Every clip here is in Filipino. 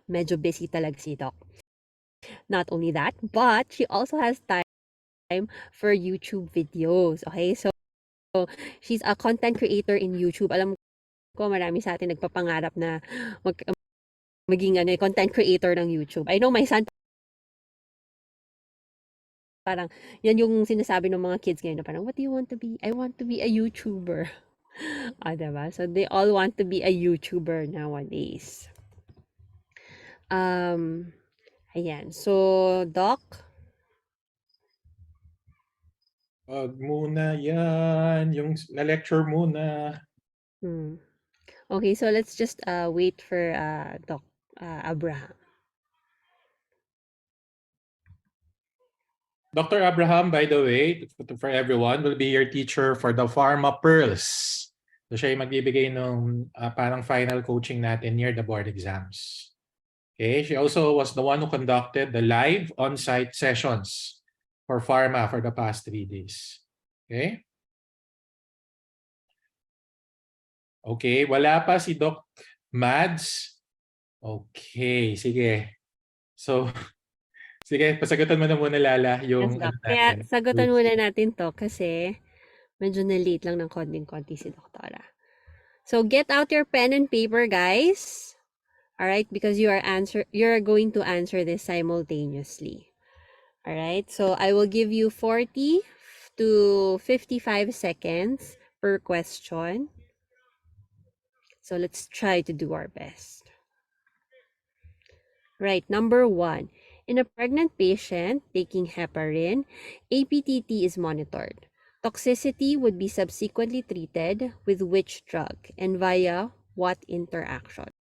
medyo busy talaga si Doc. Not only that, but she also has time for YouTube videos. Okay, so she's a content creator in YouTube. Alam ko marami sa atin nagpapangarap na maging content creator ng YouTube. I know my son, parang yan yung sinasabi ng mga kids ngayon na parang, what do you want to be? I want to be a YouTuber. Diba? So they all want to be a YouTuber nowadays. Ayan. So, Doc? Wag muna yan. Yung na-lecture muna. Okay, so let's just wait for Doc Abraham. Dr. Abraham, by the way, for everyone, will be your teacher for the Pharma Pearls. So siya yung magbibigay ng parang final coaching natin near the board exams. Okay, she also was the one who conducted the live on-site sessions for Pharma for the past 3 days. Okay? Okay, wala pa si Doc Mads. Okay, sige. So, sige, pasagutan mo na muna, Lala, yung Yes, Doc. Kaya natin. sagutan muna natin to kasi medyo na-late lang ng konting-konti si Doktora. So, get out your pen and paper, guys. Alright, because you're going to answer this simultaneously. Alright, so I will give you 40 to 55 seconds per question. So let's try to do our best. Right, number 1. In a pregnant patient taking heparin, APTT is monitored. Toxicity would be subsequently treated with which drug and via what interaction?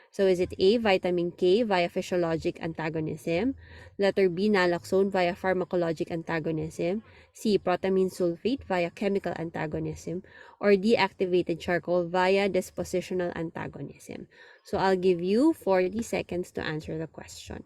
So is it A, vitamin K via physiologic antagonism, letter B, naloxone via pharmacologic antagonism, C, protamine sulfate via chemical antagonism, or D, activated charcoal via dispositional antagonism? So I'll give you 40 seconds to answer the question.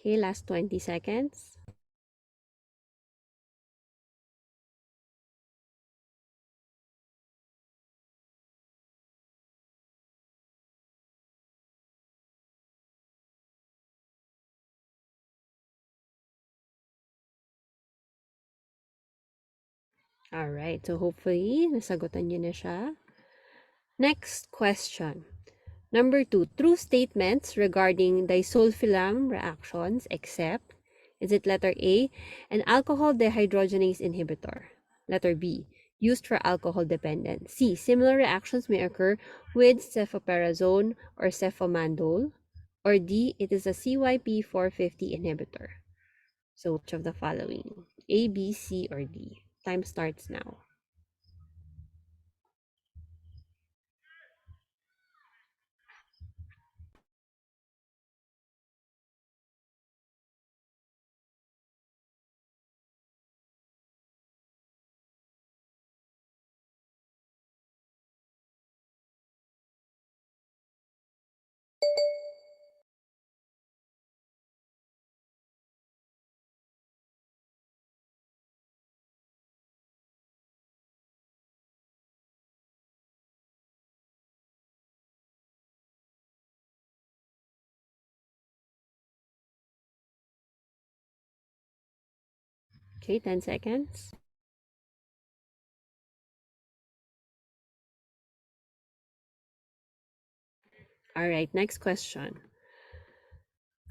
Okay, last 20 seconds. Alright, so hopefully, nasagutan niyo na siya. Next question. Number 2, true statements regarding disulfiram reactions except, is it letter A, an alcohol dehydrogenase inhibitor? Letter B, used for alcohol dependence. C, similar reactions may occur with cefoperazone or cefomandole. Or D, it is a CYP450 inhibitor. So which of the following? A, B, C, or D? Time starts now. Okay, 10 seconds. All right, next question.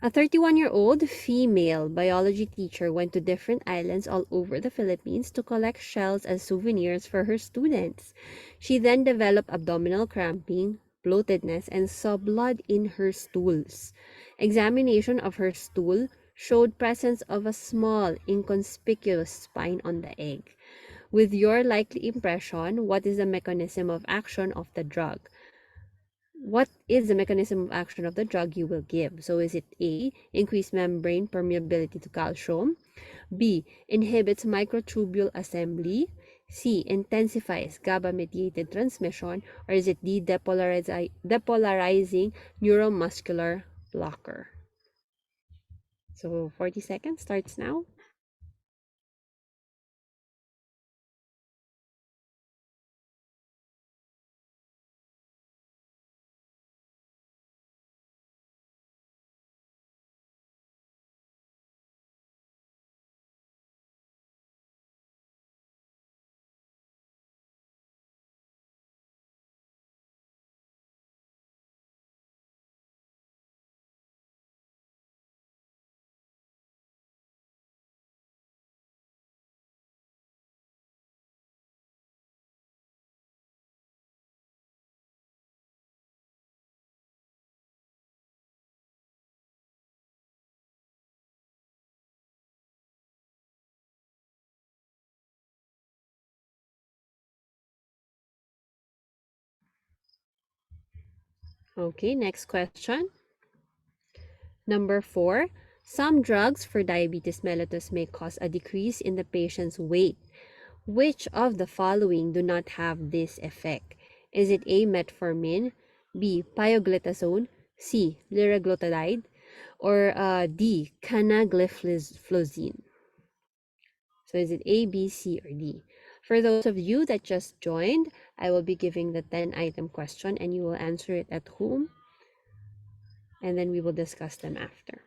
A 31-year-old female biology teacher went to different islands all over the Philippines to collect shells as souvenirs for her students. She then developed abdominal cramping, bloatedness, and saw blood in her stools. Examination of her stool showed presence of a small, inconspicuous spine on the egg. With your likely impression, what is the mechanism of action of the drug? what is the mechanism of action of the drug you will give? So is it A, increase membrane permeability to calcium, B, inhibits microtubule assembly, C, intensifies GABA-mediated transmission, or is it D, depolarizing neuromuscular blocker? So 40 seconds starts now. Okay, next question. Number 4, some drugs for diabetes mellitus may cause a decrease in the patient's weight. Which of the following do not have this effect? Is it A, metformin, B, pioglitazone, C, liraglutide, or D, canagliflozin? So is it A, B, C, or D? For those of you that just joined, I will be giving the 10-item question and you will answer it at home, and then we will discuss them after.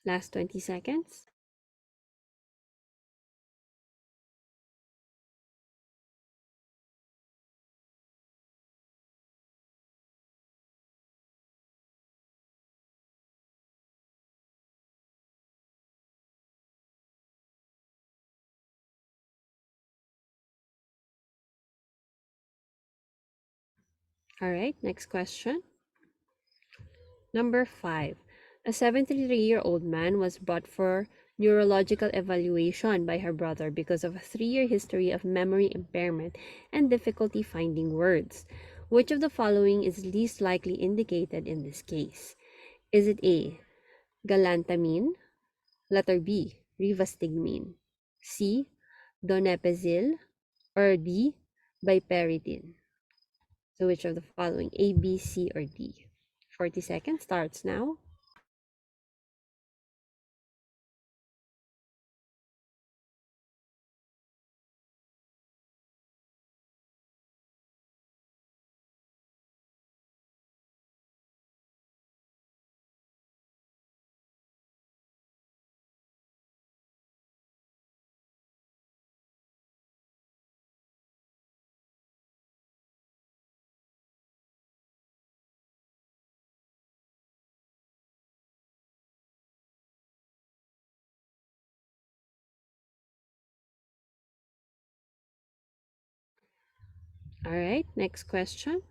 Last 20 seconds. All right, next question. Number 5. A 73-year-old man was brought for neurological evaluation by her brother because of a 3-year history of memory impairment and difficulty finding words. Which of the following is least likely indicated in this case? Is it A, galantamine, letter B, rivastigmine, C, donepezil, or D, biperitin? So which of the following, A, B, C, or D? 40 seconds starts now. All right, next question.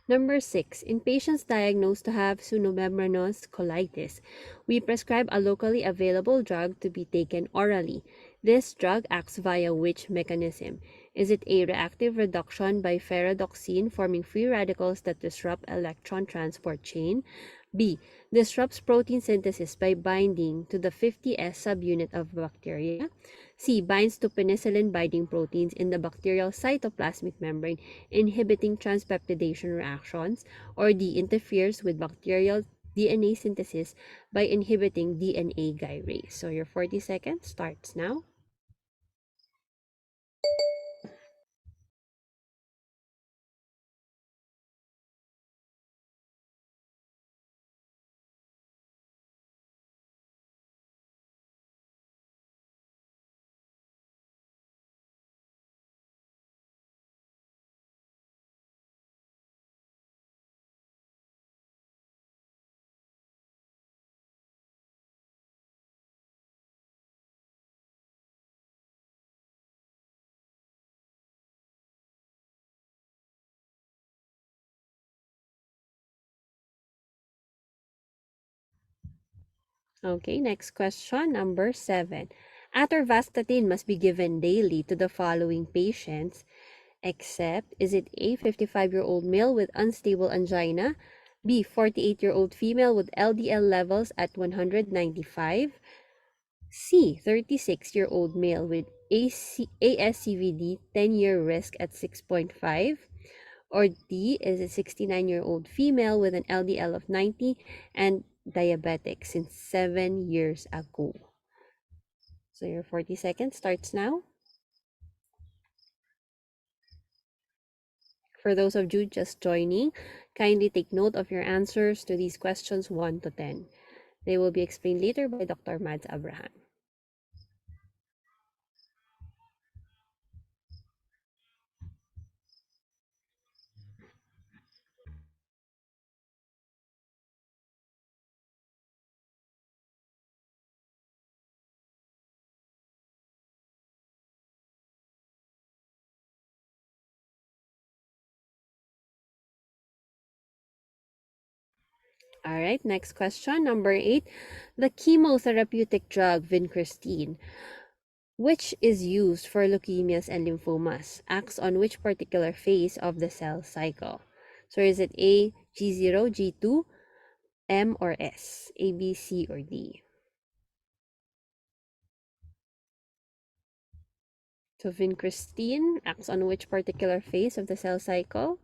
Number 6, in patients diagnosed to have pseudomembranous colitis, we prescribe a locally available drug to be taken orally. This drug acts via which mechanism? Is it A, reactive reduction by ferredoxine forming free radicals that disrupt electron transport chain? B, disrupts protein synthesis by binding to the 50S subunit of bacteria? C, binds to penicillin binding proteins in the bacterial cytoplasmic membrane, inhibiting transpeptidation reactions, or D, interferes with bacterial DNA synthesis by inhibiting DNA gyrase. So your 40 seconds starts now. Okay, next question, number 7. Atorvastatin must be given daily to the following patients, except is it A, 55-year-old male with unstable angina, B, 48-year-old female with LDL levels at 195, C, 36-year-old male with ASCVD 10-year risk at 6.5, or D is a 69-year-old female with an LDL of 90 and diabetic since 7 years ago. So your 40 seconds starts now. For those of you just joining, kindly take note of your answers to these questions 1 to 10. They will be explained later by Dr. Mads Abraham. All right, next question, number 8. The chemotherapeutic drug vincristine, which is used for leukemias and lymphomas, acts on which particular phase of the cell cycle? So is it A, G0, G2, M, or S? A, B, C, or D? So vincristine acts on which particular phase of the cell cycle?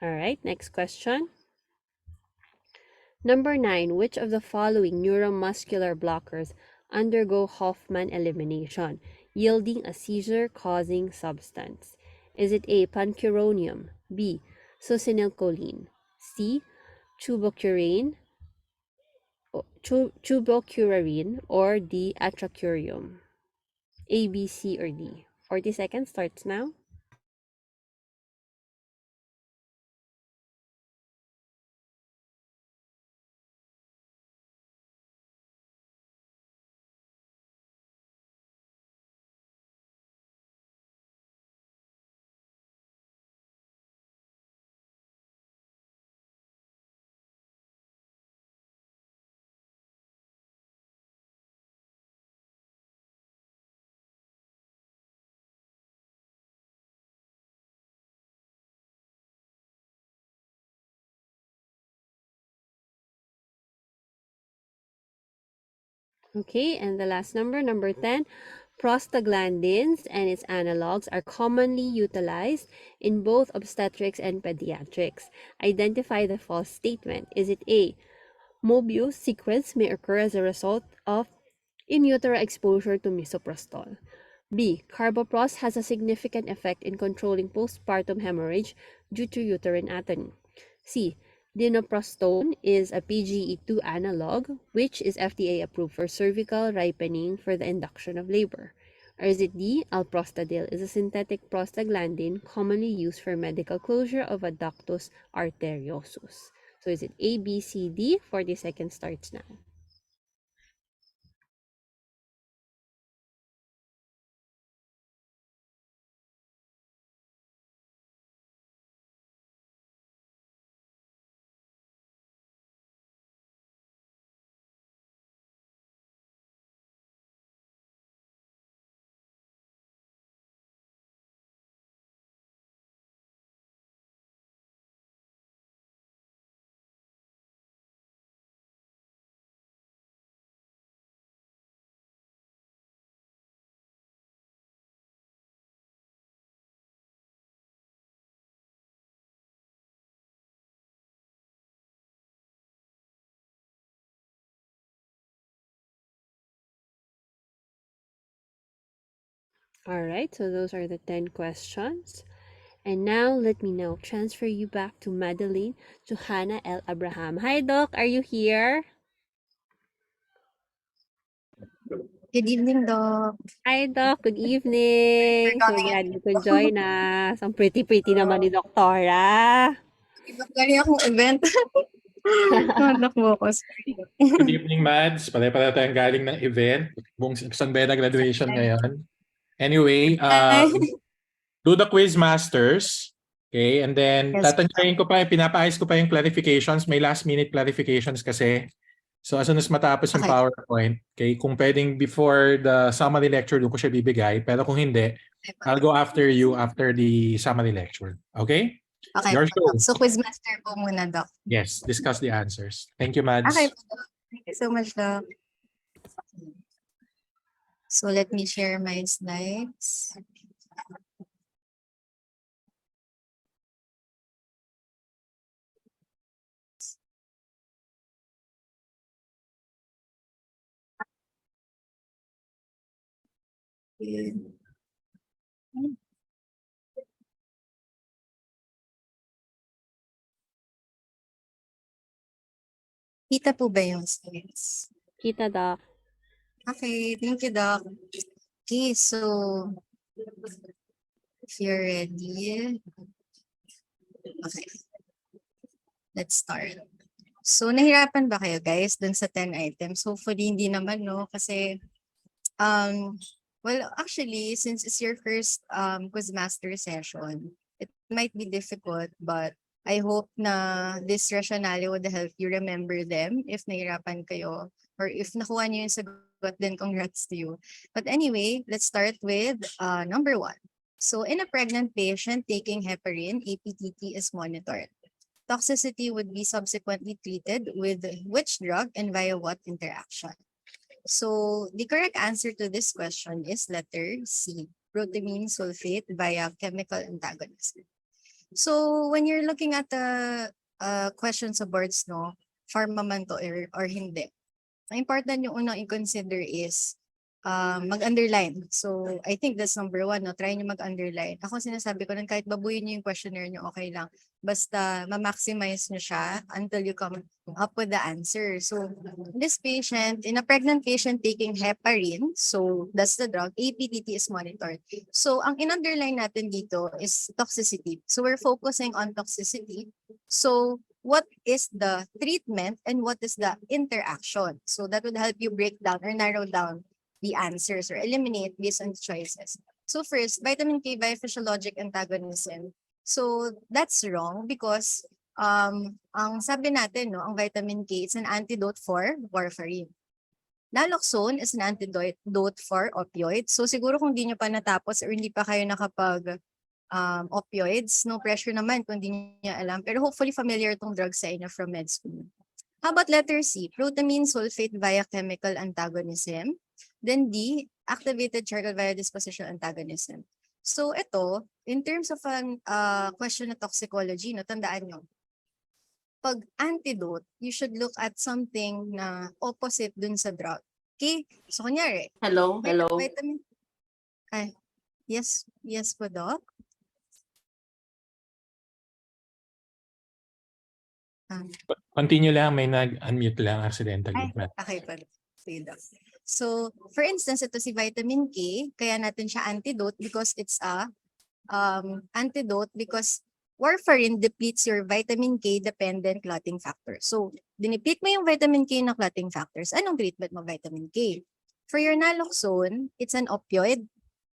All right, next question. Number 9, which of the following neuromuscular blockers undergo Hoffman elimination, yielding a seizure-causing substance? Is it A, pancuronium, B, succinylcholine, C, tubocurarine, tubocurarine, or D, atracurium? A, B, C, or D? 40 seconds starts now. Okay, and the last number, number 10, prostaglandins and its analogs are commonly utilized in both obstetrics and pediatrics. Identify the false statement. Is it A, Mobius sequence may occur as a result of in utero exposure to misoprostol? B, carboprost has a significant effect in controlling postpartum hemorrhage due to uterine atony. C, dinoprostone is a PGE2 analog, which is FDA approved for cervical ripening for the induction of labor. Or is it D, alprostadil is a synthetic prostaglandin commonly used for medical closure of a ductus arteriosus? So is it A, B, C, D? 40 seconds starts now. All right, so those are the 10 questions. And now, let me now transfer you back to Madeline Johanna L. Abraham. Hi, Doc. Are you here? Good evening, Doc. Hi, Doc. Good evening. So glad you could join us. Ang pretty-pretty naman ni Doktora. Galing akong event. Naku ako. Good evening, Mads. Pare-pareho tayong galing ng event. Buong San Beda graduation ngayon. Anyway, Hi. do the quiz masters. Okay, and then Yes. tatanyayin ko pa, pinapaayos ko pa yung clarifications. May last minute clarifications kasi. So as soon as matapos yung Okay. PowerPoint, okay, kung pwedeng before the summary lecture, doon ko siya bibigay. Pero kung hindi, I'll go after you after the summary lecture. Okay? Okay. Your show. So, quizmaster po muna, Doc. Yes, discuss the answers. Thank you, Mads. Okay. Thank you so much, Doc. So, let me share my slides. Kita po ba yung slides? Kita, Doc. Okay, thank you, Doc. Okay, so if you're ready, okay, let's start. So, nahirapan ba kayo, guys, dun sa 10 items? Hopefully, hindi naman, no? Kasi, well, actually, since it's your first quizmaster session, it might be difficult, but I hope na this rationale would help you remember them if nahirapan kayo or if nakuha niyo yung sagot, then congrats to you. But anyway, let's start with number 1. So in a pregnant patient taking heparin, APTT is monitored. Toxicity would be subsequently treated with which drug and via what interaction? So the correct answer to this question is letter C, protamine sulfate via chemical antagonism. So when you're looking at the questions sa boards, no, pharma man to or hindi, ang important yung unang i-consider is mag-underline. So I think that's number 1, no? Try nyo mag-underline. Ako sinasabi ko nun, kahit babuyin nyo yung questionnaire nyo, okay lang. Basta ma-maximize nyo siya until you come up with the answer. So this patient, in a pregnant patient taking heparin, so that's the drug, APTT is monitored. So ang in-underline natin dito is toxicity. So we're focusing on toxicity. So what is the treatment and what is the interaction? So that would help you break down or narrow down the answers or eliminate based on the choices. So first, vitamin K via physiologic antagonism. So that's wrong because ang sabi natin, no, ang vitamin K is an antidote for warfarin. Naloxone is an antidote for opioids. So siguro kung di nyo pa natapos or hindi pa kayo nakapag opioids, no pressure naman kung di nyo alam. Pero hopefully familiar itong drug sa inyo from med school. How about letter C? Protamine sulfate via chemical antagonism. Then D, activated charcoal via disposition antagonism. So ito, in terms of an question na toxicology, no, tandaan nyo, pag antidote, you should look at something na opposite dun sa drug. Okay? So kunyari, Hello. vitamin, yes po, Doc. Continue lang, may nag-unmute lang accidentally. Okay po. Sige, Doc. So, for instance, ito si vitamin K, kaya natin siya antidote because it's a antidote because warfarin depletes your vitamin K dependent clotting factor. So, diniplete mo yung vitamin K na clotting factors. Anong treatment mo vitamin K? For your naloxone, it's an opioid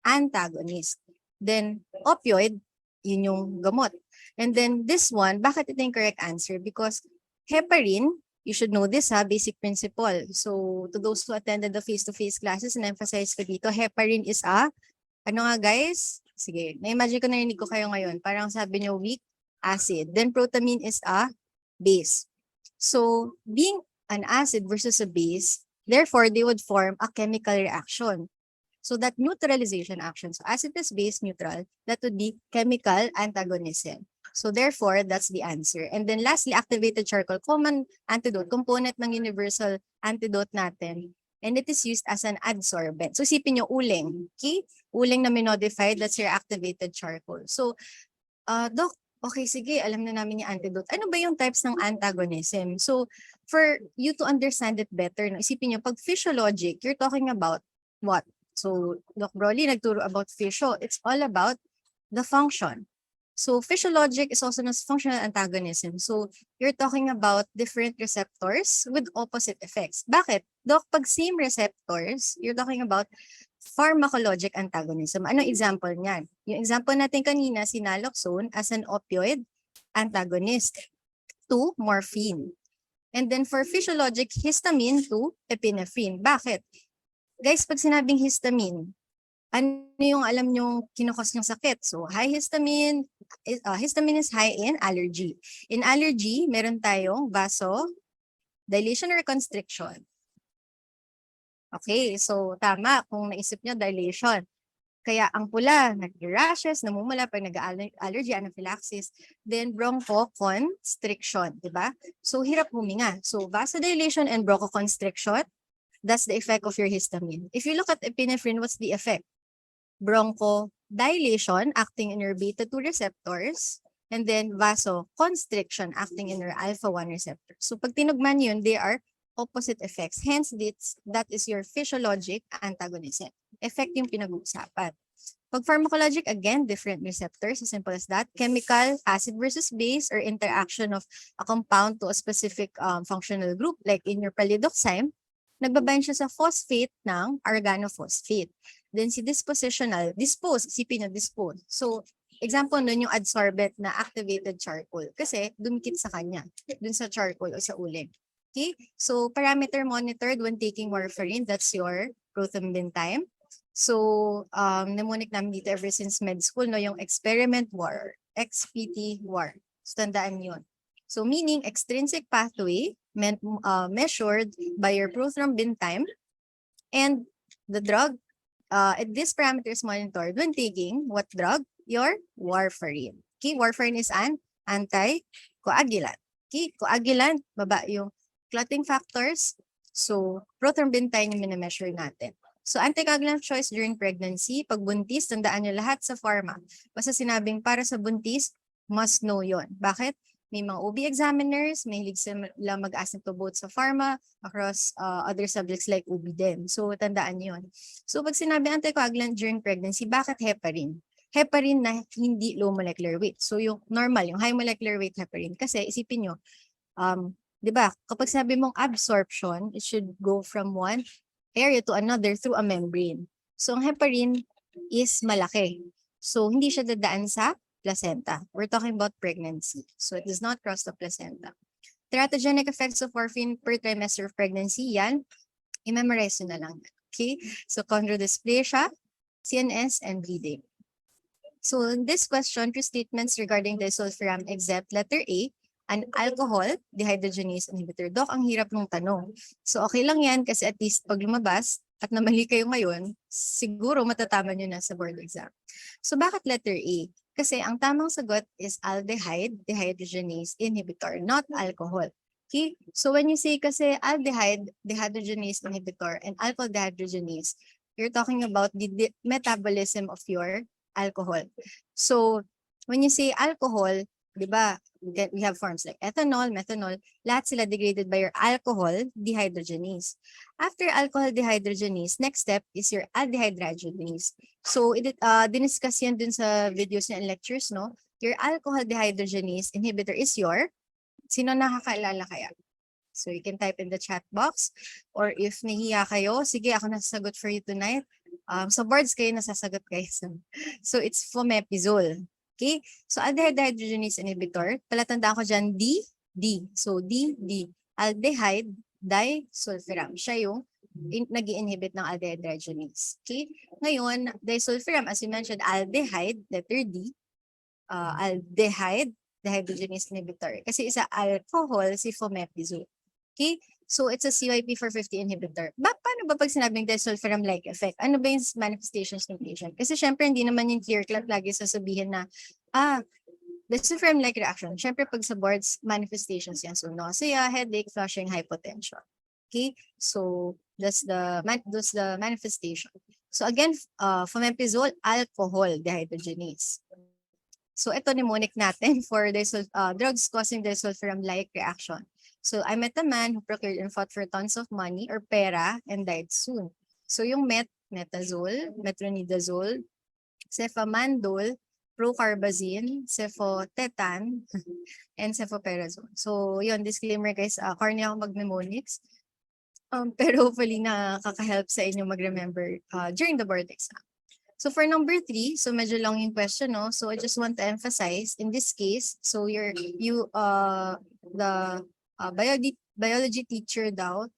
antagonist. Then, opioid, yun yung gamot. And then this one, bakit ito yung correct answer? Because heparin, you should know this basic principle. So to those who attended the face-to-face classes and emphasize ko dito, heparin is ano nga guys? Sige, na-imagine ko narinig ko kayo ngayon. Parang sabi nyo weak acid. Then protamine is a base. So being an acid versus a base, therefore they would form a chemical reaction. So that neutralization action, so acid plus base neutral, that would be chemical antagonism. So therefore, that's the answer. And then lastly, activated charcoal, common antidote, component ng universal antidote natin. And it is used as an adsorbent. So isipin nyo, uling. Okay? Uling na minodified, that's your activated charcoal. So, Doc, okay, sige, alam na namin yung antidote. Ano ba yung types ng antagonism? So, for you to understand it better, no, isipin nyo, pag physiologic, you're talking about what? So, Doc Broly nagturo about physio. It's all about the function. So, physiologic is also known as functional antagonism. So, you're talking about different receptors with opposite effects. Bakit? Doc, pag same receptors, you're talking about pharmacologic antagonism. Ano example niyan? Yung example natin kanina, si naloxone as an opioid antagonist to morphine. And then for physiologic, histamine to epinephrine. Bakit? Guys, pag sinabing histamine, ano yung alam nyong kinukos ng sakit? So, histamine is high in allergy. In allergy, meron tayong dilation or constriction. Okay, so tama kung naisip nyo, dilation. Kaya ang pula, nag-rashes, namumula pag nag-allergy, anaphylaxis, then bronchoconstriction, di ba? So, hirap huminga. So, vasodilation and bronchoconstriction, that's the effect of your histamine. If you look at epinephrine, what's the effect? Bronchodilation acting in your beta-2 receptors, and then vasoconstriction acting in your alpha-1 receptor. So pag tinugman yun, they are opposite effects. Hence, that is your physiologic antagonism. Effect yung pinag-uusapan. Pag pharmacologic, again, different receptors, as simple as that. Chemical, acid versus base, or interaction of a compound to a specific functional group, like in your palidoxime, nagbabind siya sa phosphate ng organophosphate. Then si dispositional, isipin nyo, dispose. So, example nun yung adsorbent na activated charcoal kasi dumikit sa kanya, dun sa charcoal o sa uling. Okay? So, parameter monitored when taking warfarin, that's your prothrombin time. So, mnemonic namin dito ever since med school, no, yung experiment war, XPT war. So, tandaan yun. So, meaning extrinsic pathway measured by your prothrombin time and the drug. This parameter is monitored when taking what drug? Your warfarin. Okay, warfarin is an anticoagulant. Okay, coagulant, baba yung clotting factors. So, prothrombin time yung minimeasure natin. So, anticoagulant choice during pregnancy. Pag buntis, tandaan nyo lahat sa pharma. Basta sinabing para sa buntis, must know yon. Bakit? May mga OB examiners, may hilig sila mag-ask to both sa pharma across other subjects like OB din. So, tandaan yon. So, pag sinabi anticoagulant during pregnancy, bakit heparin? Heparin na hindi low molecular weight. So, yung normal, yung high molecular weight heparin. Kasi isipin nyo, di ba, kapag sabi mong absorption, it should go from one area to another through a membrane. So, ang heparin is malaki. So, hindi siya dadaan sa placenta. We're talking about pregnancy. So, it does not cross the placenta. Teratogenic effects of morphine per trimester of pregnancy, yan, i-memorize na lang. Okay? So, chondrodysplasia, CNS, and bleeding. So, in this question, true statements regarding disulfiram except letter A, an alcohol dehydrogenase inhibitor. Doc, ang hirap ng tanong. So, okay lang yan kasi at least pag lumabas at namali kayo ngayon, siguro matatama nyo na sa board exam. So, bakit letter A? Kasi ang tamang sagot is aldehyde dehydrogenase inhibitor, not alcohol. Okay? So, when you say kasi aldehyde dehydrogenase inhibitor and alcohol dehydrogenase, you're talking about the metabolism of your alcohol. So, when you say alcohol, di ba, we have forms like ethanol, methanol, lahat sila degraded by your alcohol dehydrogenase. After alcohol dehydrogenase, next step is your aldehyde dehydrogenase. So, diniscuss yan dun sa videos niya and lectures, no? Your alcohol dehydrogenase inhibitor is your, sino nakakaalala kaya? So, you can type in the chat box. Or if nahiya kayo, sige, ako nasasagot for you tonight. Sa boards kayo nasasagot guys. So, it's fomepizole. Okay? So, aldehyde dehydrogenase inhibitor, palatandaan ko dyan, D. So, D. Aldehyde disulfiram. Siya yung nag-i-inhibit ng aldehyde dehydrogenase. Okay? Ngayon, disulfiram, as you mentioned, aldehyde, letter D, aldehyde dehydrogenase inhibitor. Kasi isa alcohol, si fomepizole. Okay? So, it's a CYP450 inhibitor. Paano ba pag sinabing disulfiram-like effect? Ano ba yung manifestations ng patient? Kasi syempre, hindi naman yung clear cut lagi sasabihin na, disulfiram-like reaction. Syempre, pag sa boards, manifestations yan. So, nausea, headache, flushing, hypotension. Okay? So, that's the manifestation. So, again, fomepizole, alcohol dehydrogenase. So, ito mnemonic natin for drugs causing disulfiram-like reaction. So, I met a man who procured and fought for tons of money or pera and died soon. So, yung met, metazole, metronidazole, cefamandole, procarbazine, cefotetan, and cefoperazole. So, yun, disclaimer guys, corny ako mag-mnemonics. Pero hopefully nakaka-help sa inyo mag-remember during the board exam. So for number 3, so medyo long yung question, no? So I just want to emphasize, in this case, so the biology teacher daw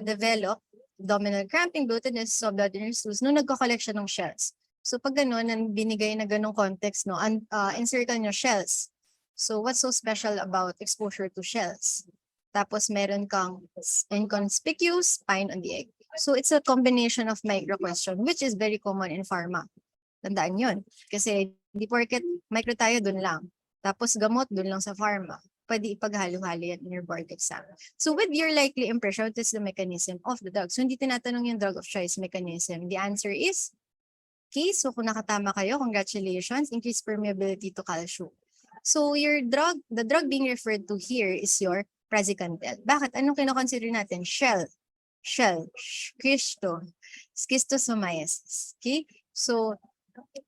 develop abdominal cramping, bloatedness, so blood in your stools, nung nagko-collect siya ng shells. So pag gano'n, binigay na ganong context, no? Encircle nyo shells. So what's so special about exposure to shells? Tapos meron kang inconspicuous spine on the egg. So it's a combination of micro question, which is very common in pharma. Tandaan yun. Kasi di porket micro tayo dun lang. Tapos gamot dun lang sa pharma. Pwede ipaghalo-halo yan in your board exam. So with your likely impression, what is the mechanism of the drug? So hindi tinatanong yung drug of choice mechanism. The answer is, okay, so kung nakatama kayo, congratulations, increased permeability to calcium. So the drug being referred to here is your praziquantel. Bakit? Anong kinoconsider natin? Shell, schistosomiasis. Okay? So,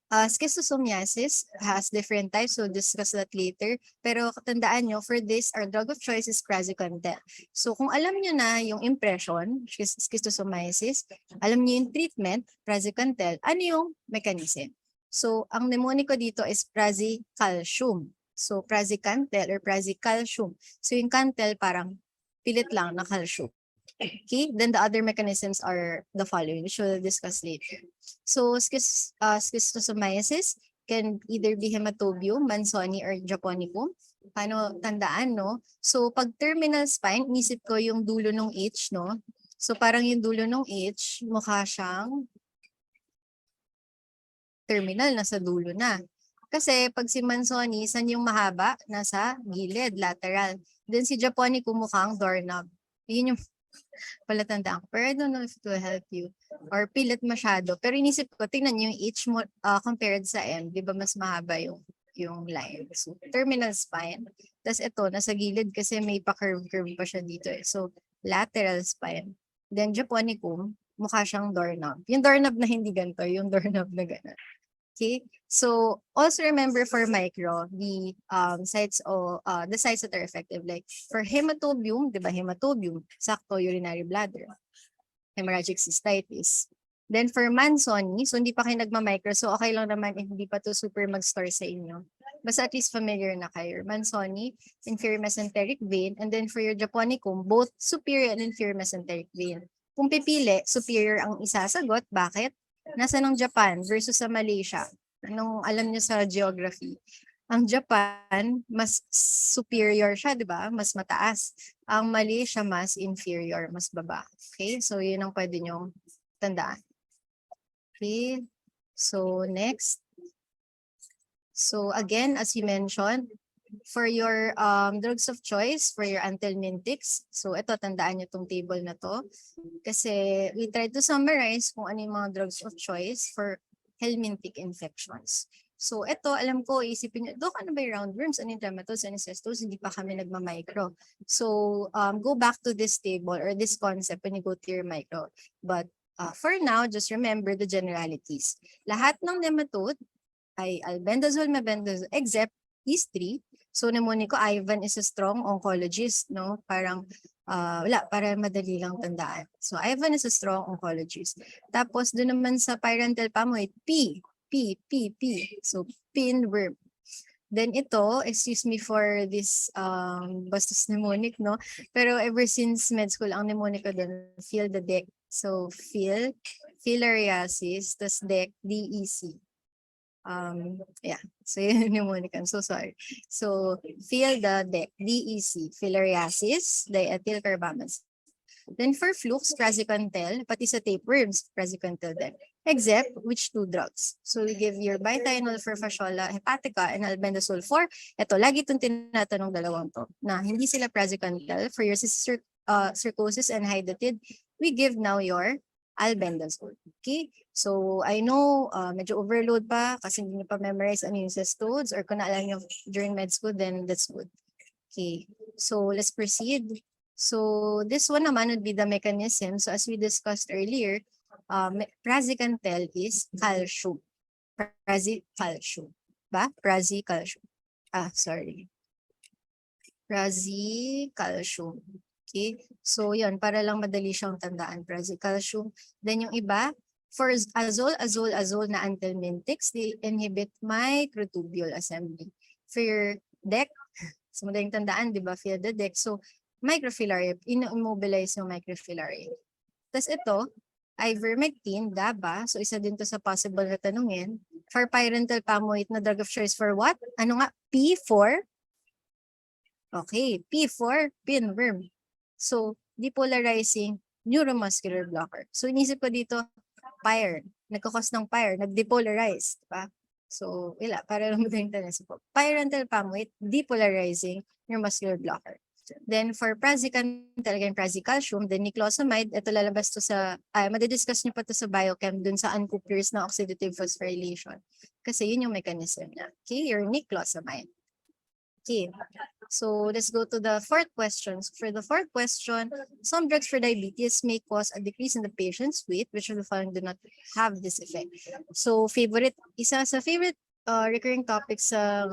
schistosomiasis has different types, so discuss that later. Pero tandaan nyo, for this, our drug of choice is praziquantel. So, kung alam nyo na yung impression, schistosomiasis, alam nyo yung treatment, praziquantel, ano yung mechanism? So, ang mnemoniko dito is prazicalcium. So, praziquantel or prazicalcium. So, yung cantel parang pilit lang na calcium. Okay, then the other mechanisms are the following, which we'll discuss later. So, schistosomiasis can either be hematobium, Manzoni, or Japonicum. Paano tandaan, no? So, pag terminal spine, inisip ko yung dulo ng H, no? So, parang yung dulo ng H, mukha siyang terminal, nasa dulo na. Kasi pag si Manzoni, saan yung mahaba? Nasa gilid, lateral. Then si Japonicum mukhang doorknob. Yun yung palatandaan ko. Pero I don't know if it will help you. Or pilit masyado. Pero inisip ko, tingnan nyo yung H compared sa M. Di ba mas mahaba yung line. So, terminal spine. Tapos ito, nasa gilid kasi may pa-curve-curve pa siya dito. So, lateral spine. Then Japonicum, mukha siyang doorknob. Yung doorknob na hindi ganito, yung doorknob na gano'n. Okay, so also remember for micro, the sites that are effective, like for hematobium, di ba hematobium, sakto urinary bladder, hemorrhagic cystitis. Then for Manzoni, so hindi pa kayo nagma-micro, so okay lang naman if hindi pa to super mag-store sa inyo. Basta at least familiar na kayo. Manzoni, inferior mesenteric vein, and then for your Japonicum, both superior and inferior mesenteric vein. Kung pipili, superior ang isasagot. Bakit? Nasa ng Japan versus sa Malaysia. Anong alam niyo sa geography? Ang Japan, mas superior siya, di ba? Mas mataas. Ang Malaysia, mas inferior, mas baba. Okay? So, yun ang pwede niyong tandaan. Okay? So, next. So, again, as you mentioned, for your drugs of choice, for your anthelmintics, so ito, tandaan niyo itong table na to. Kasi we try to summarize kung ano yung mga drugs of choice for helmintic infections. So ito, alam ko, isipin niyo, Dok, ano ba yung roundworms, ano yung dermatodes, ano yung cestos, hindi pa kami nagma-micro. So go back to this table or this concept when you go to your micro. But for now, just remember the generalities. Lahat ng nematode ay albendazole, mebendazole, except these three. So mnemonic ko, Ivan is a strong oncologist, no? Parang wala, para madali lang tandaan. So Ivan is a strong oncologist. Tapos doon naman sa pyrantel pamoid, P. So pinworm. Then ito, excuse me for this bastos mnemonic, no? Pero ever since med school, ang mnemonic ko doon, feel the deck. So filariasis, tas deck, DEC. Yeah, so yun yung mnemonic. I'm so sorry. So, feel the deck, DEC, filariasis, diethyl carbamazine. Then for flukes, praziquantel, pati sa tapeworms, praziquantel din. Except which two drugs? So, we give your bitinol for fasciola hepatica and albendazole for, eto, lagi itong tinatanong dalawang to, na hindi sila praziquantel. For your cirrhosis and hydatid, we give now your albendazole. Okay? So, I know medyo overload pa kasi hindi nyo pa memorize ano yung cestodes or kung naalala nyo during med school, then that's good. Okay. So, let's proceed. So, this one naman would be the mechanism. So, as we discussed earlier, praziquantel is calcium. Praziquantel. Ba? Praziquantel. Sorry. Praziquantel. Okay? So, yun, para lang madali siyang tandaan. Praziquantel. Then yung iba, for azole na anthelmintics, they inhibit microtubule assembly. For your deck, so madaling tandaan, di ba? Feel the deck. So, microfilariae, immobilize yung microfilariae. Tapos ito, ivermectin, GABA. So, isa din to sa possible na tanungin. For pyrantel pamoate na drug of choice for what? Ano nga? P4? Okay, P4, pinworm. So, depolarizing neuromuscular blocker. So, inisip ko dito, pyre. Nagkakos ng pyre, nag-depolarize. Diba? So, para lang madaling tanong. So, pyrantel pamoate, depolarizing neuromuscular blocker. Then, for praziquantel, again, praziqualcium, then niclosamide, ito lalabas to sa, madidiscuss nyo pa to sa biochem dun sa uncouplers ng oxidative phosphorylation. Kasi yun yung mechanism niya. Okay, your niclosamide. Okay, so let's go to the fourth question. So for the fourth question, some drugs for diabetes may cause a decrease in the patient's weight, which of the following do not have this effect. So isa sa favorite recurring topics sa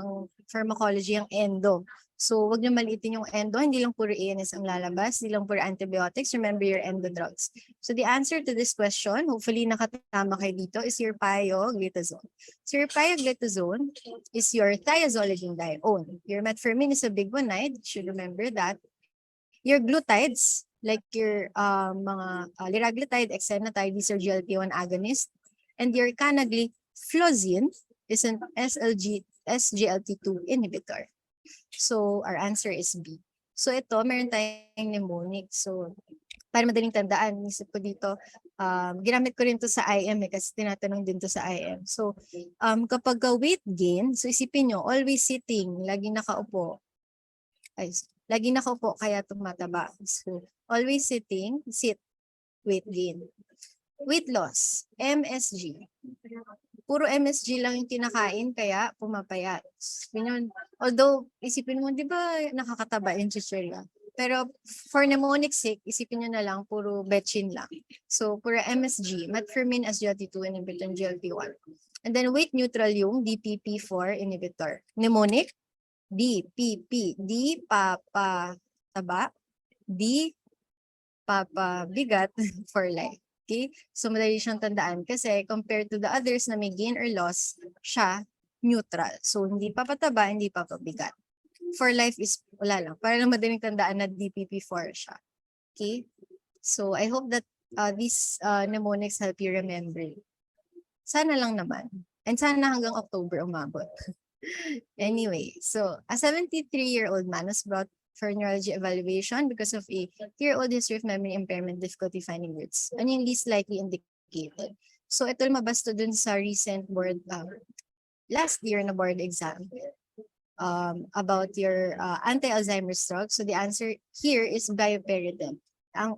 pharmacology ang endo. So wag niyo maliitin yung endo, hindi lang puro ANS ang lalabas, hindi lang puro antibiotics, remember your endo drugs. So the answer to this question, hopefully nakatama kayo dito, is your pioglitazone. So your pioglitazone is your thiazolidinedione. Your metformin is a big one, right? You should remember that. Your glutides, like your mga liraglutide, exenatide, these are GLP-1 agonists. And your canagliflozin is an SGLT2 inhibitor. So our answer is B. So ito, meron tayong mnemonic. So para madaling tandaan, isip ko dito, ginamit ko rin to sa IM kasi tinatanong din to sa IM. So kapag weight gain, so isipin nyo, always sitting, laging nakaupo. Laging nakaupo kaya tumataba. So always sitting, sit, weight gain. Weight loss, MSG. Puro MSG lang yung kinakain kaya pumapayat. Although isipin mo, di ba nakakataba yung chichirya? Pero for mnemonic sake, isipin nyo na lang, puro betchin lang. So, puro MSG, metformin as SGLT2 inhibitor, GLP-1. And then weight neutral yung DPP4 inhibitor. Mnemonic, DPP, D papa taba, D papa bigat for life. Okay? So, madali siyang tandaan kasi compared to the others na may gain or loss, siya neutral. So, hindi papataba, hindi papabigat. For life is wala lang. Para lang madaling tandaan na DPP4 siya. Okay? So, I hope that these mnemonics help you remember. Sana lang naman. And sana hanggang October umabot. Anyway, so a 73-year-old man was brought for neurology evaluation because of a 3-year-old history of memory impairment, difficulty finding words. Ano yung least likely indicated? So, ito lumabas to dun sa recent board, last year na board exam. About your anti-Alzheimer's drug. So the answer here is bioperidone.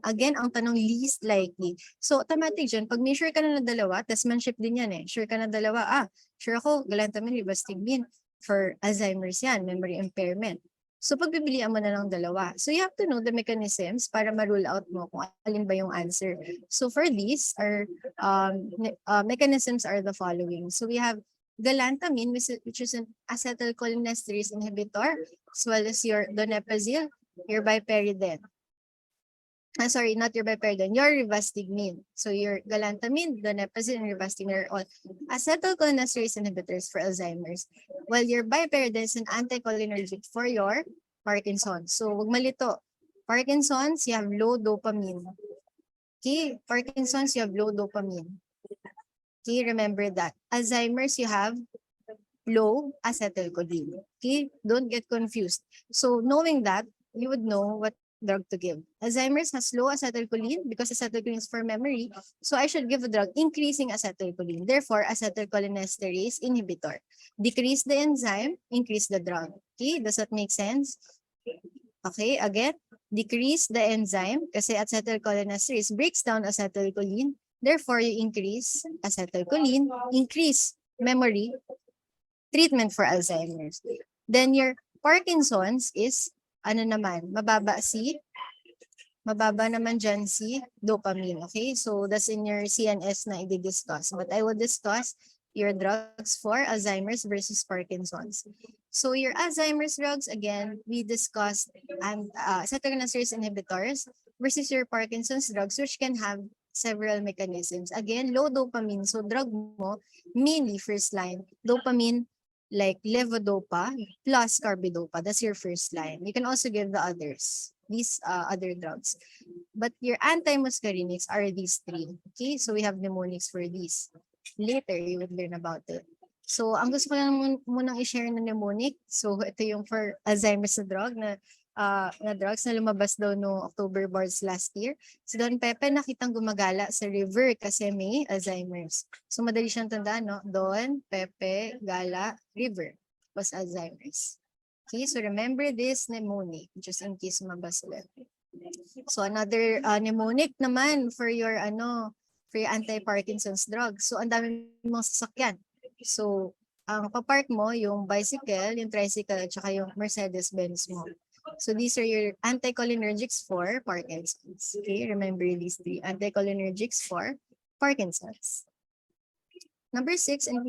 Again, ang tanong least likely. So automatic dyan, pag may sure ka na dalawa, testmanship din yan eh. Sure ka na dalawa, sure ako, galantamine, ribastigmine. For Alzheimer's yan, memory impairment. So pagpipilian mo na lang dalawa. So you have to know the mechanisms para ma-rule out mo kung alin ba yung answer. So for these, our mechanisms are the following. So we have galantamine, which is an acetylcholinesterase inhibitor, as well as your donepezil, your bipyridine. Sorry, not your bipyridine, your rivastigmine. So your galantamine, donepezil, and rivastigmine are all acetylcholinesterase inhibitors for Alzheimer's, while your bipyridine is an anticholinergic for your Parkinson's. So wag malito. Parkinson's, you have low dopamine. Okay, Parkinson's, you have low dopamine. Okay, remember that. Alzheimer's, you have low acetylcholine. Okay, don't get confused. So knowing that, you would know what drug to give. Alzheimer's has low acetylcholine because acetylcholine is for memory. So I should give a drug increasing acetylcholine. Therefore, acetylcholinesterase inhibitor. Decrease the enzyme, increase the drug. Okay, does that make sense? Okay, again, decrease the enzyme kasi acetylcholinesterase breaks down acetylcholine. Therefore, you increase acetylcholine, increase memory, treatment for Alzheimer's. Then your Parkinson's is, ano naman, mababa si Mababa naman dyan si dopamine. Okay? So that's in your CNS na i-discuss. But I will discuss your drugs for Alzheimer's versus Parkinson's. So your Alzheimer's drugs, again, we discussed acetylcholinesterase inhibitors versus your Parkinson's drugs, which can have several mechanisms. Again, low dopamine. So drug mo, mainly first line, dopamine like levodopa plus carbidopa. That's your first line. You can also give the others, these other drugs. But your antimuscarinics are these three. Okay, so we have mnemonics for these. Later, you would learn about it. So, ang gusto ko lang munang i-share na mnemonic. So, ito yung for Alzheimer's na drug na drugs na lumabas daw no October boards last year. Si Don Pepe nakitang gumagala sa river kasi may Alzheimer's. So madali siyang tandaan, no? Don Pepe Gala River was Alzheimer's. Okay, so remember this mnemonic just in case mabasa ulit. So another mnemonic naman for your anti-Parkinson's drugs. So ang dami mong sasakyan. So ang papark mo yung bicycle, yung tricycle at saka yung Mercedes-Benz mo. So these are your anticholinergics for Parkinson's. Okay, remember these three anticholinergics for Parkinson's. Number 6, in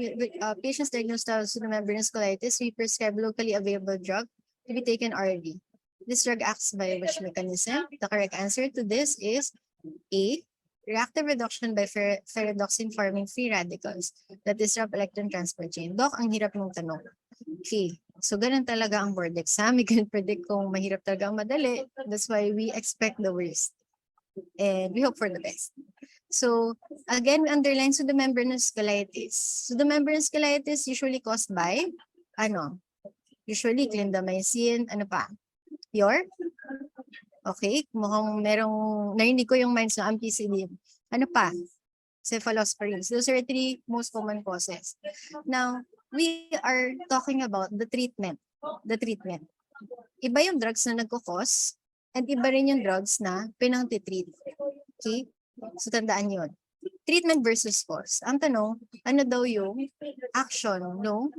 patients diagnosed with pseudomembranous colitis, we prescribe locally available drug to be taken orally. This drug acts by which mechanism? The correct answer to this is A, reactive reduction by ferredoxin-forming free radicals that disrupt electron transport chain. Doc, ang hirap mong tanong. Okay, so ganun talaga ang board exam. We can predict kung mahirap talaga ang madali. That's why we expect the worst. And we hope for the best. So, again, we underline pseudomembranous colitis. Pseudomembranous colitis usually caused by, usually clindamycin, ano pa? Pure? Okay, mukhang merong, narinig ko yung minds na ampicillin. Ano pa? Cephalosporins. Those are 3 most common causes. Now, we are talking about the treatment. The treatment. Iba yung drugs na nagkukos and iba rin yung drugs na pinang-treat. Okay? So, tandaan yun. Treatment versus cause. Ang tanong, ano daw yung action no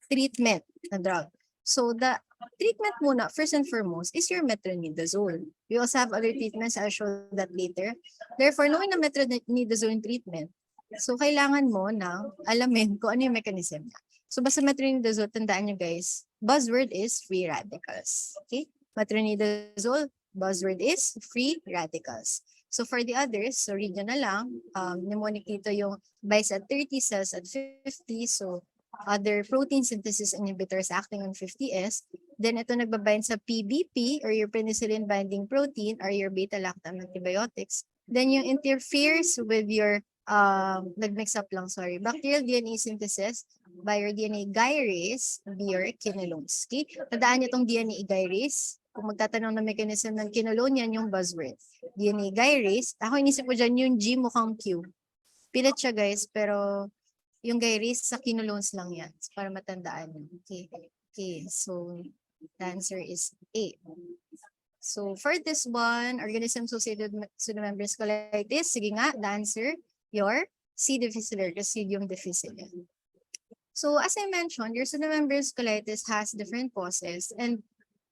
treatment na drug? So, the treatment muna, first and foremost, is your metronidazole. We also have other treatments. I'll show that later. Therefore, knowing na metronidazole treatment, so kailangan mo na alamin kung ano yung mechanism niya. So, basta metronidazole, tandaan nyo guys, buzzword is free radicals. Okay? Metronidazole, buzzword is free radicals. So for the others, so read nyo na lang, mnemonic dito yung binds at 30, cells at 50. So other protein synthesis inhibitors acting on 50S. Then ito nagbabind sa PBP or your penicillin binding protein or your beta-lactam antibiotics. Then yung interferes with your, nagmix up lang, sorry, bacterial DNA synthesis by your DNA gyrase, be your quinolones. Okay? Tandaan nyo itong DNA gyrase. Kung magtatanong na mechanism ng quinolone, yan yung buzzword. DNA gyrase. Ako inisip ko dyan yung G mukhang Q. Pilit siya guys, pero yung gyrase sa quinolones lang yan. So, para matandaan nyo. Okay. Okay, so the answer is A. So for this one, organism associated with pseudomembranous colitis, sige nga, the answer, your C. difficile, Clostridium difficile. So as I mentioned, your pseudomembranous colitis has different causes and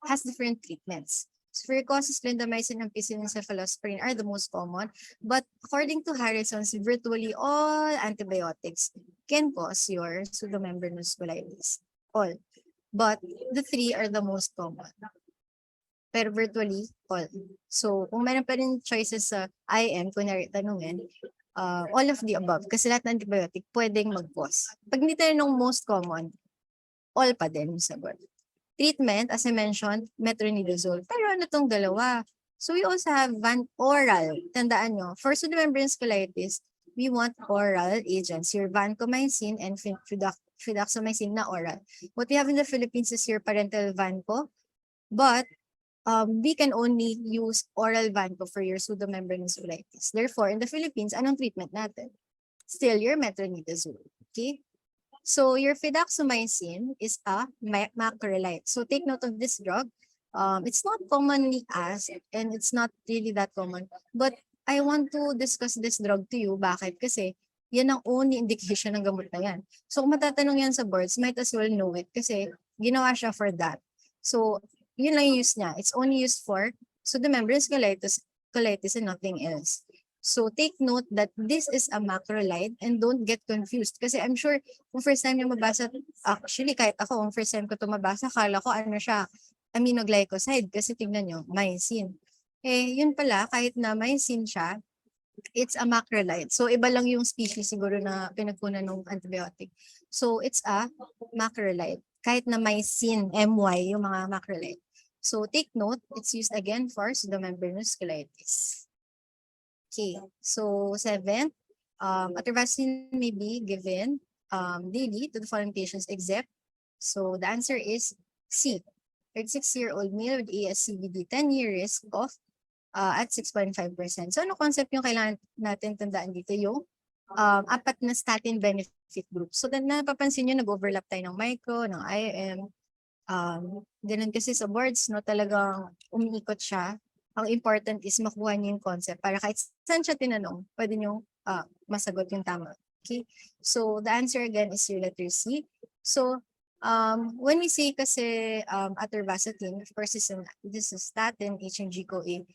has different treatments. So for causes, clindamycin, ampicillin, cephalosporin are the most common. But according to Harrison's, virtually all antibiotics can cause your pseudomembranous colitis. All. But the 3 are the most common. Pero virtually all. So kung meron pa rin choices sa IM, kunwari tanungin, all of the above. Kasi lahat ng antibiotic pwedeng mag-cause. Pag hindi tayo ng most common, all pa din yung sagot. Treatment, as I mentioned, metronidazole. Pero ano tong dalawa? So we also have oral. Tandaan nyo, for pseudomembranous colitis, we want oral agents. Your vancomycin and fidaxomicin na oral. What we have in the Philippines is your parenteral vanco. But we can only use oral vanco for your pseudomembranous colitis. Therefore, in the Philippines, anong treatment natin? Still your metronidazole. Okay? So your fidaxomicin is a macrolide. So take note of this drug. It's not commonly asked and it's not really that common. But I want to discuss this drug to you. Bakit? Kasi yan ang only indication ng gamot na yan. So kung matatanong yan sa boards, might as well know it kasi ginawa siya for that. So yun lang yung use niya. It's only used for pseudomembranous colitis colitis and nothing else. So take note that this is a macrolide and don't get confused. Kasi I'm sure kung first time nyo mabasa, actually kahit ako, kung first time ko ito mabasa, akala ko ano siya, aminoglycoside. Kasi tignan nyo, myosin. Eh, yun pala, kahit na myosin siya, it's a macrolide. So, iba lang yung species siguro na pinagkunan ng antibiotic. So, it's a macrolide. Kahit na mycin, MY, yung mga macrolide. So, take note, it's used again for pseudomembranous colitis. Okay, so 7, atorvastatin may be given daily to the following patients except, so the answer is C. 36-year-old male with ASCVD, 10-year risk of at 6.5%. So ano concept yung kailangan natin tandaan dito? Yung 4 na statin benefit group. So napapansin nyo, nag-overlap tayo ng micro, ng IM. Ganun kasi sa boards, no, talagang umiikot siya. Ang important is makuha niyo yung concept para kahit saan siya tinanong, pwede nyo masagot yung tama. Okay? So the answer again is your letter C. So when we say kasi atorvastatin, of course this is statin, HMG-CoA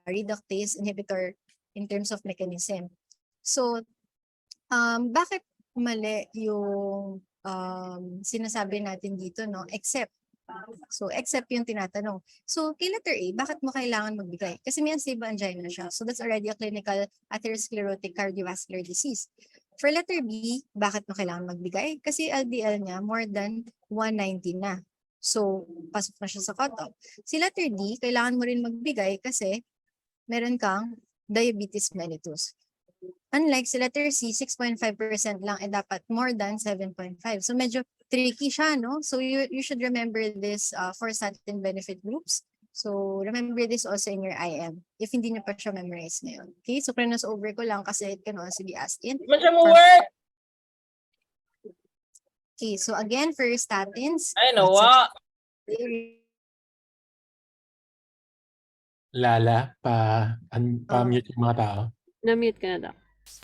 reductase inhibitor in terms of mechanism. So bakit mali yung sinasabi natin dito, no? Except. So, except yung tinatanong. So, kay letter A, bakit mo kailangan magbigay? Kasi may unstable angina siya. So, that's already a clinical atherosclerotic cardiovascular disease. For letter B, bakit mo kailangan magbigay? Kasi LDL niya more than 190 na. So, pasok na siya sa cutoff. Si letter D, kailangan mo rin magbigay kasi meron kang diabetes mellitus. Unlike si letter C, 6.5% lang ay dapat more than 7.5. So medyo tricky siya, no? So you should remember this for statin benefit groups. So remember this also in your IM if hindi nyo pa siya memorize ngayon. Okay, so cross over ko lang kasi it can also be asked in. Okay, so again for your statins. I know what. Lala, pa-mute yung mga tao. Na-mute ka na daw.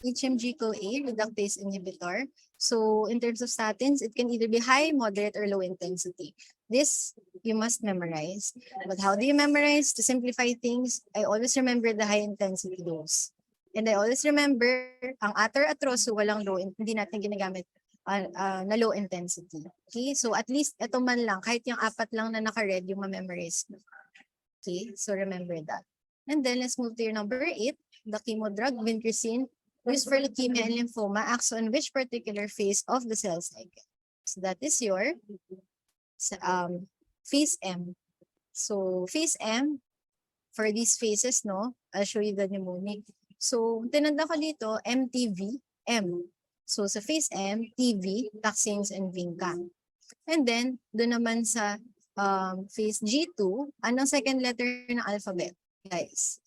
HMG-CoA reductase inhibitor. So in terms of statins, it can either be high, moderate, or low intensity. This you must memorize. But how do you memorize? To simplify things, I always remember the high intensity dose. And I always remember ang atroso walang low, hindi natin ginagamit na low intensity. Okay, so at least ito man lang, kahit yung 4 lang na naka-red yung ma-memorize. Okay, so remember that. And then let's move to your number 8, the chemo drug vincristine used for leukemia and lymphoma acts on which particular phase of the cell cycle. So that is your phase M. So phase M, for these phases, no, I'll show you the mnemonic. So tinanda ko dito, MTV, M. So sa phase M, TV, vaccines, and vinca. And then, doon naman sa phase G2, anong second letter ng alphabet, guys?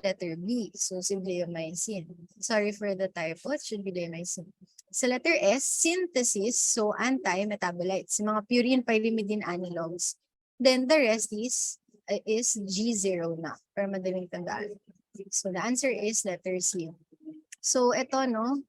Letter B. So, bleomycin. Sorry for the typo. It should be bleomycin. Sa letter S, synthesis. So, anti-metabolites. Mga purine pyrimidine analogs. Then, the rest is G0 na. Para madaling tandaan. So, the answer is letter C. So, ito, no,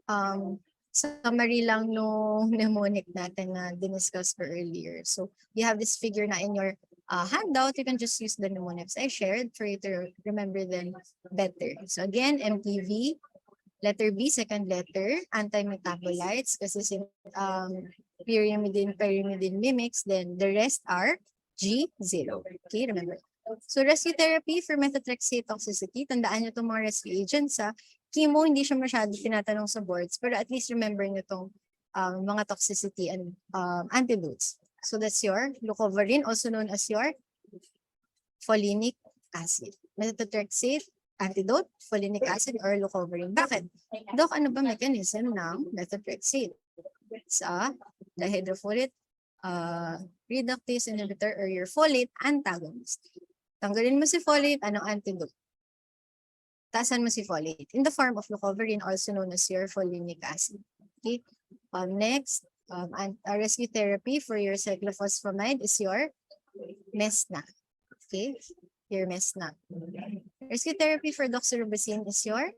summary lang no mnemonic natin na diniscuss ko earlier. So, you have this figure na in your handout. You can just use the mnemonics I shared for you to remember them better. So, again, MTV, letter B, second letter, anti-metabolites, kasi pyrimidine mimics, then the rest are G0. Okay, remember. So, rescue therapy for methotrexate toxicity. Tandaan nyo itong mga rescue agents sa chemo, hindi siya masyado tinatanong sa boards, pero at least remember nyo itong mga toxicity and antidotes. So that's your leucovorin, also known as your folinic acid. Methotrexate, antidote, folinic acid, or leucovorin. Bakit? Dok, ano ba mechanism ng methotrexate? Sa dihydrofolate reductase inhibitor or your folate antagonist. Tanggalin mo si folate, anong antidote? Taasan mo si folate in the form of leucovorin, also known as your folinic acid. Okay. Next, rescue therapy for your cyclophosphamide is your mesna. Okay, your mesna. Rescue therapy for doxorubicin is your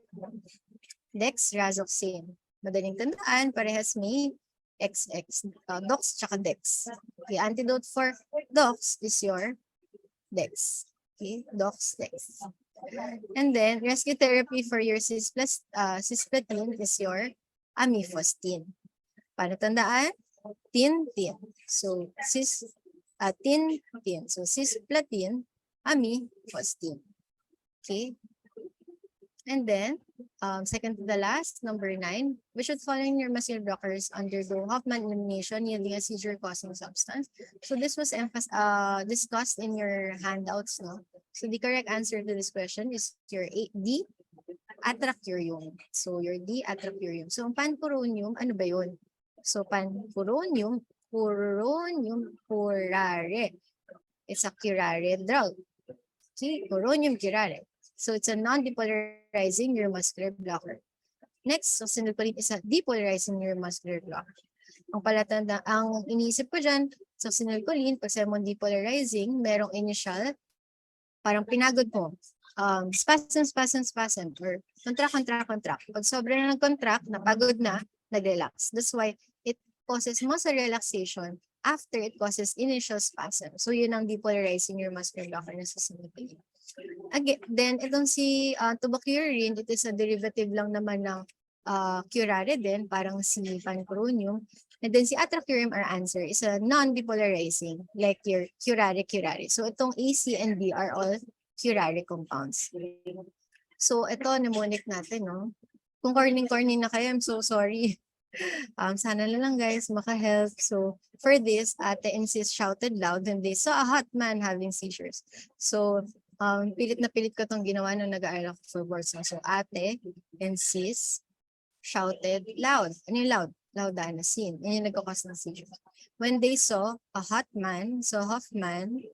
dexrazoxane. Madaling tandaan, parehas may XX, dox tsaka dex. Okay, antidote for dox is your dex. Okay, dox, dex. And then, rescue therapy for your cisplatin is your amifostine. Paano tandaan? Tin. So, tin. So, cisplatin, amifostine. Okay? And then, second to the last, number 9, which should following your muscle blockers undergo Hoffman elimination yielding a seizure-causing substance. So this was discussed in your handouts, no? So the correct answer to this question is your D, atracurium. So your D, atracurium. So ang pancuronium, ano ba yun? So pancuronium curare. It's a curare drug. Okay, coronium curare. So it's a non-depolarizing neuromuscular blocker. Next, succinylcholine is a depolarizing neuromuscular blocker. Ang iniisip ko dyan, succinylcholine, pag sabi mo depolarizing, merong initial, parang pinagod mo. Spasm, or contract. Pag sobra na nag-contract, napagod na, nag-relax. That's why it causes muscle relaxation after it causes initial spasm. So yun ang depolarizing neuromuscular blocker na succinylcholine. Again, then itong si tubacurin, it is a derivative lang naman ng curare din, parang si pancuronium. And then si atracurium, our answer, is a non-depolarizing, like your curare. So itong A, C, and D are all curare compounds. So ito, mnemonic natin, no? Kung corny na kayo, I'm so sorry. Sana na lang guys, maka-help. So for this, Ate and Sis shouted loud when they saw a hot man having seizures. So pilit na pilit ko itong ginawa nung nag-aaral ako for boards. So Ate and Sis shouted loud. Ano yung loud? Loudana scene. Yan yung nagkakos ng seizure. When they saw a hot man, so Hoffman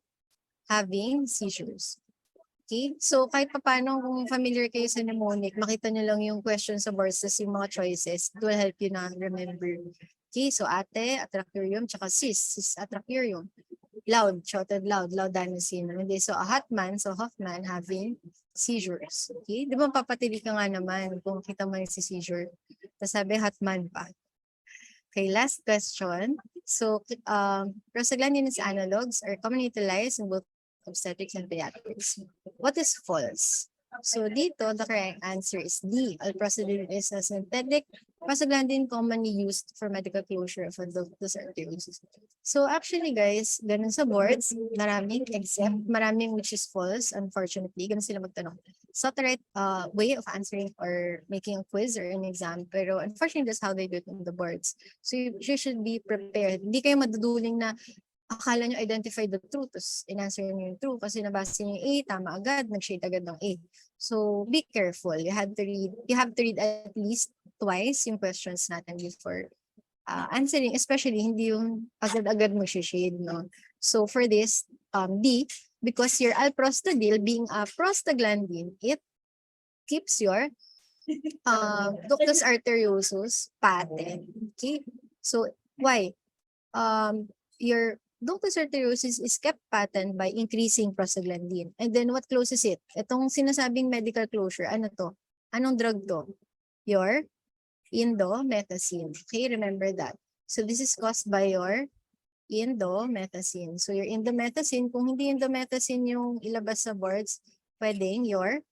having seizures. Okay? So kahit paano kung familiar kayo sa mnemonic, makita nyo lang yung question sa boards, yung mga choices. It will help you na remember. Okay? So Ate, atracurium, tsaka Sis atracurium. Loud, shouted loud, laudanosine. When they saw a hot man, so Hoffman having seizures. Okay? Di ba papatili ka nga naman kung kita mo yung seizure. Tapos sabi, hot man pa. Okay, last question. So, prostaglandins analogs are commonly utilized in both obstetrics and pediatrics. What is false? So dito, the correct answer is D. Alprostadil is a synthetic prostaglandin commonly used for medical closure of adultus arteriosus. So actually guys, ganun sa boards, maraming which is false, unfortunately, ganun sila magtanong. It's not the right way of answering or making a quiz or an exam, pero unfortunately that's how they do it on the boards. So you should be prepared. Hindi kayo maduduling na akala nyo identify the truth, tapos in-answer nyo yung true kasi nabasa nyo yung A, tama agad, nag-shade agad ng A. So be careful. You have to read at least twice yung questions natin before answering, especially hindi yung agad-agad mo shade, no? So for this, D, because your alprostadil being a prostaglandin, it keeps your ductus arteriosus patent. Okay? So why? Your ductus arteriosus is kept patent by increasing prostaglandin. And then what closes it? Itong sinasabing medical closure, ano to? Anong drug to? Your indomethacin. Okay, remember that. So this is caused by your indomethacin. So your indomethacin, kung hindi indomethacin yung ilabas sa boards, pwedeng your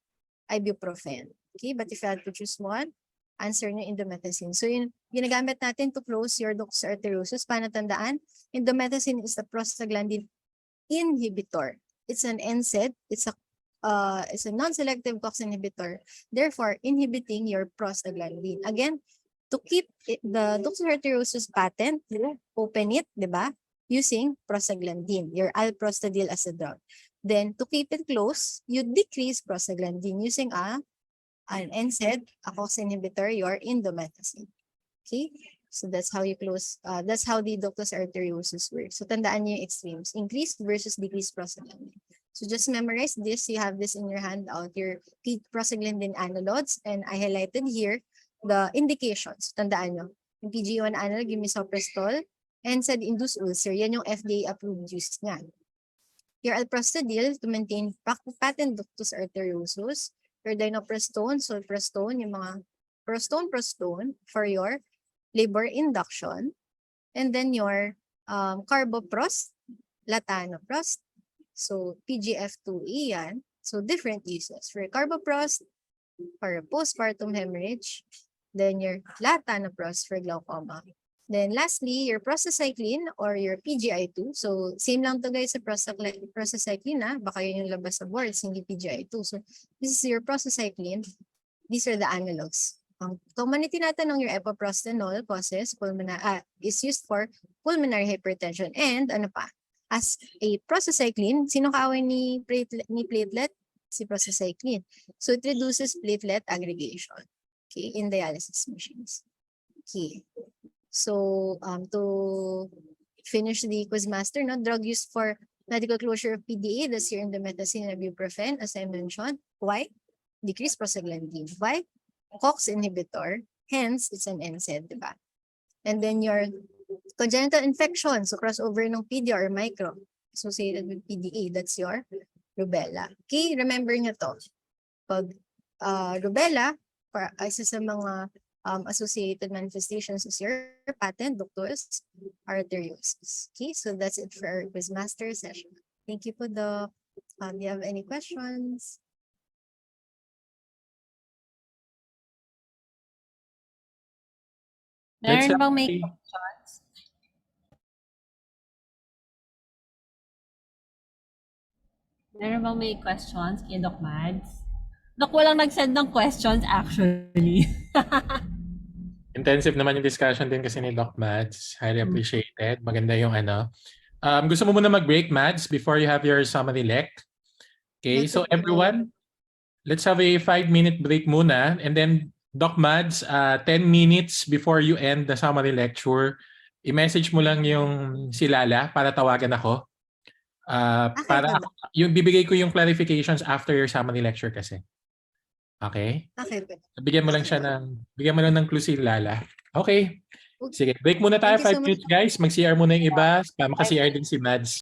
ibuprofen. Okay, but if you had to choose one, answer nyo indomethacin. So yun, ginagamit natin to close your ductus arteriosus. Paano tandaan? Indomethacin is the prostaglandin inhibitor. It's an NSAID. It's a non-selective COX inhibitor. Therefore, inhibiting your prostaglandin. Again, to keep the ductus arteriosus patent, open it, di ba? Using prostaglandin, your alprostadil as a drug. Then, to keep it close, you decrease prostaglandin using an NSAID, a COX inhibitor, your indomethacin. Okay? So that's how you close, that's how the ductus arteriosus works. So tandaan niyo yung extremes, increased versus decreased prostaglandin. So just memorize this. You have this in your handout, your prostaglandin analogs, and I highlighted here the indications. Tandaan nyo, yung PGE1 analog, yung misoprostol, NSAID-induced ulcer, yan yung FDA-approved use nga. Your alprostadil to maintain patent ductus arteriosus, your dinoprostone, sulprostone, yung mga prostone for your labor induction, and then your carboprost, latanoprost, so PGF2E yan, So different uses. For carboprost, for postpartum hemorrhage, then your latanoprost for glaucoma. Then lastly, your prostacyclin or your PGI2. So same lang to guys sa prostacyclin baka yun yung labas sa boards, hindi PGI2. So this is your prostacyclin. These are the analogs. Commonly tinatanong your epoprostenol causes is used for pulmonary hypertension and ano pa? As a prostacyclin, sino kaaway ni platelet? Si prostacyclin. So it reduces platelet aggregation, okay, in dialysis machines. Okay. So to finish the quizmaster, drug used for medical closure of PDA, that's here in the indometacin and ibuprofen, as I mentioned. Why? Decreased prostaglandin. Why? COX inhibitor. Hence, it's an NSAID, diba? And then your congenital infection, so crossover ng PDA or micro associated with PDA, that's your rubella. Okay, remember nyo to. Pag rubella, isa sa mga associated manifestations is your patent ductus arteriosus. Okay, so that's it for our quizmaster session. Thank you po, Doc. Do you have any questions? Meron bang may questions? Meron bang may questions kay Doc Mads? Doc, walang nag-send ng questions actually. Intensive naman yung discussion din kasi ni Doc Mads. Highly appreciated. Maganda yung ano. Gusto mo muna mag-break, Mads, before you have your summary lec? Okay, so everyone, let's have a 5-minute break muna. And then, Doc Mads, 10 minutes before you end the summary lecture, i-message mo lang yung si Lala para tawagan ako. Para yung bibigay ko yung clarifications after your summary lecture kasi. Okay? Okay. Bigyan mo lang ng clue si Lala. Okay. Sige, break muna tayo 5 minutes guys. Mag-CR muna yung iba. Maka-CR din si Mads.